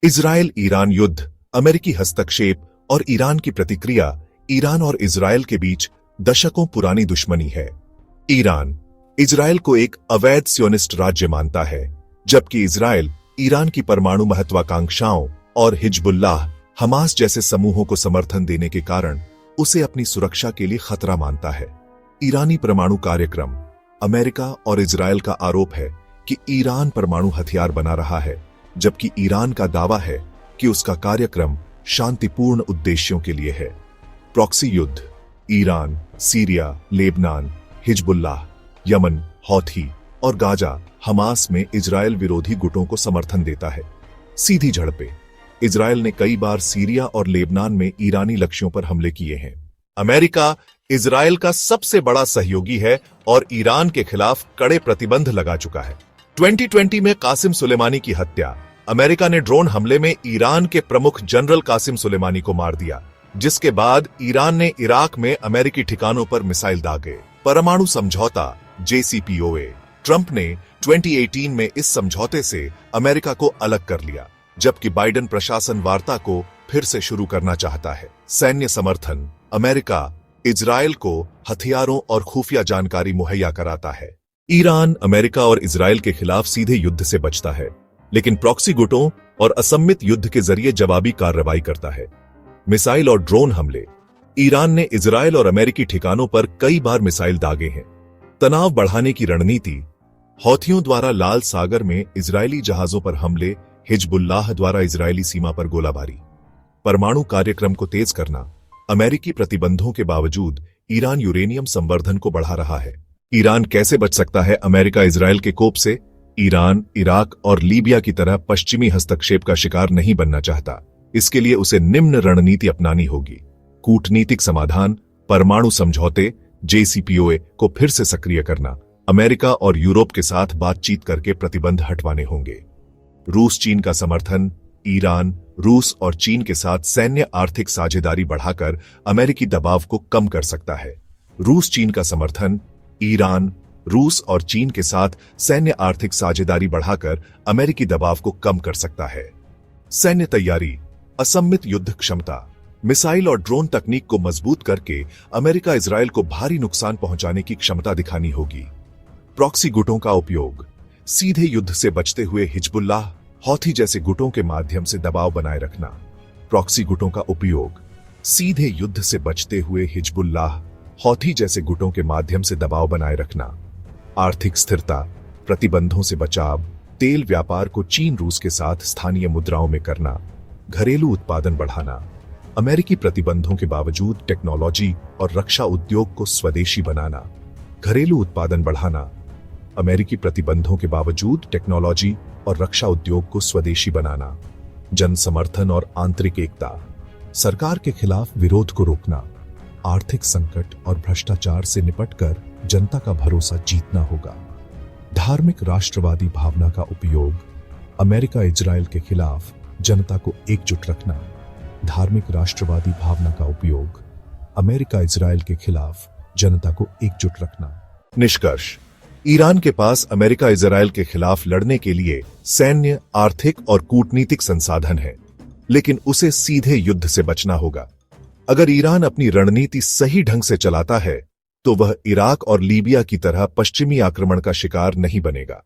Israel Iran युद्ध, अमेरिकी हस्तक्षेप और ईरान की प्रतिक्रिया। ईरान और इजराइल के बीच दशकों पुरानी दुश्मनी है। ईरान इजराइल को एक अवैध सियोनिस्ट राज्य मानता है, जबकि इजराइल ईरान की परमाणु महत्वाकांक्षाओं और हिजबुल्लाह, हमास जैसे समूहों को समर्थन देने के कारण उसे अपनी सुरक्षा के लिए खतरा मानता है। ईरानी परमाणु कार्यक्रम। अमेरिका और इजराइल का आरोप है कि ईरान परमाणु हथियार बना रहा है, जबकि ईरान का दावा है कि उसका कार्यक्रम शांतिपूर्ण उद्देश्यों के लिए है। प्रॉक्सी युद्ध। Iran Syria, Lebanon, Hezbollah, Yemen, Houthi और गाजा, हमास में इजराइल विरोधी गुटों को समर्थन देता है। सीधी झड़पें। इजराइल ने कई बार सीरिया और लेबनान में ईरानी लक्ष्यों पर हमले किए हैं। अमेरिका इजराइल का सबसे बड़ा सहयोगी है और ईरान के खिलाफ कड़े प्रतिबंध लगा चुका है। 2020 में कासिम सुलेमानी की हत्या। अमेरिका ने ड्रोन हमले में ईरान के प्रमुख जनरल कासिम सुलेमानी को मार दिया, जिसके बाद ईरान ने इराक में अमेरिकी ठिकानों पर मिसाइल दागे। परमाणु समझौता JCPOA। ट्रंप ने 2018 में इस समझौते से अमेरिका को अलग कर लिया, जबकि बाइडेन प्रशासन वार्ता को फिर से शुरू करना चाहता है। सैन्य समर्थन। अमेरिका इजराइल को हथियारों और खुफिया जानकारी मुहैया कराता है। ईरान अमेरिका और इजराइल के खिलाफ सीधे युद्ध से बचता है, लेकिन प्रॉक्सी गुटों और असम्मित युद्ध के जरिए जवाबी कार्रवाई करता है। मिसाइल और ड्रोन हमले। ईरान ने इजराइल और अमेरिकी ठिकानों पर कई बार मिसाइल दागे हैं। तनाव बढ़ाने की रणनीति। हौथियों द्वारा लाल सागर में इजरायली जहाजों पर हमले, हिजबुल्लाह द्वारा इजरायली सीमा पर गोलाबारी। परमाणु कार्यक्रम को तेज करना। अमेरिकी प्रतिबंधों के बावजूद ईरान यूरेनियम संवर्धन को बढ़ा रहा है। ईरान कैसे बच सकता है अमेरिका इजराइल के कोप से? ईरान इराक और लीबिया की तरह पश्चिमी हस्तक्षेप का शिकार नहीं बनना चाहता। इसके लिए उसे निम्न रणनीति अपनानी होगी। कूटनीतिक समाधान। परमाणु समझौते JCPOA को फिर से सक्रिय करना। अमेरिका और यूरोप के साथ बातचीत करके प्रतिबंध हटवाने होंगे। रूस चीन का समर्थन। ईरान रूस और चीन के साथ सैन्य आर्थिक साझेदारी बढ़ाकर अमेरिकी दबाव को कम कर सकता है। रूस चीन का समर्थन। ईरान रूस और चीन के साथ सैन्य आर्थिक साझेदारी बढ़ाकर अमेरिकी दबाव को कम कर सकता है। सैन्य तैयारी। असम्मित युद्ध क्षमता। मिसाइल और ड्रोन तकनीक को मजबूत करके अमेरिका इजराइल को भारी नुकसान पहुंचाने की क्षमता दिखानी होगी। प्रॉक्सी गुटों का उपयोग। सीधे युद्ध से बचते हुए हिजबुल्लाह, हौथी जैसे गुटों के माध्यम से दबाव बनाए रखना। प्रॉक्सी गुटों का उपयोग। सीधे युद्ध से बचते हुए हिजबुल्लाह, हौथी जैसे गुटों के माध्यम से दबाव बनाए रखना। आर्थिक स्थिरता। प्रतिबंधों से बचाव। तेल व्यापार को चीन रूस के साथ स्थानीय मुद्राओं में करना। घरेलू उत्पादन बढ़ाना। अमेरिकी प्रतिबंधों के बावजूद टेक्नोलॉजी और रक्षा उद्योग को स्वदेशी बनाना। घरेलू उत्पादन बढ़ाना। अमेरिकी प्रतिबंधों के बावजूद टेक्नोलॉजी और रक्षा उद्योग को स्वदेशी बनाना। जन समर्थन और आंतरिक एकता। सरकार के खिलाफ विरोध को रोकना। आर्थिक संकट और भ्रष्टाचार से निपटकर जनता का भरोसा जीतना होगा। धार्मिक राष्ट्रवादी भावना का उपयोग। अमेरिका इजराइल के खिलाफ जनता को एकजुट रखना। धार्मिक राष्ट्रवादी भावना का उपयोग। अमेरिका इजराइल के खिलाफ जनता को एकजुट रखना। निष्कर्ष। ईरान के पास अमेरिका इजराइल के खिलाफ लड़ने के लिए सैन्य, आर्थिक और कूटनीतिक संसाधन है, लेकिन उसे सीधे युद्ध से बचना होगा। अगर ईरान अपनी रणनीति सही ढंग से चलाता है, तो वह इराक और लीबिया की तरह पश्चिमी आक्रमण का शिकार नहीं बनेगा।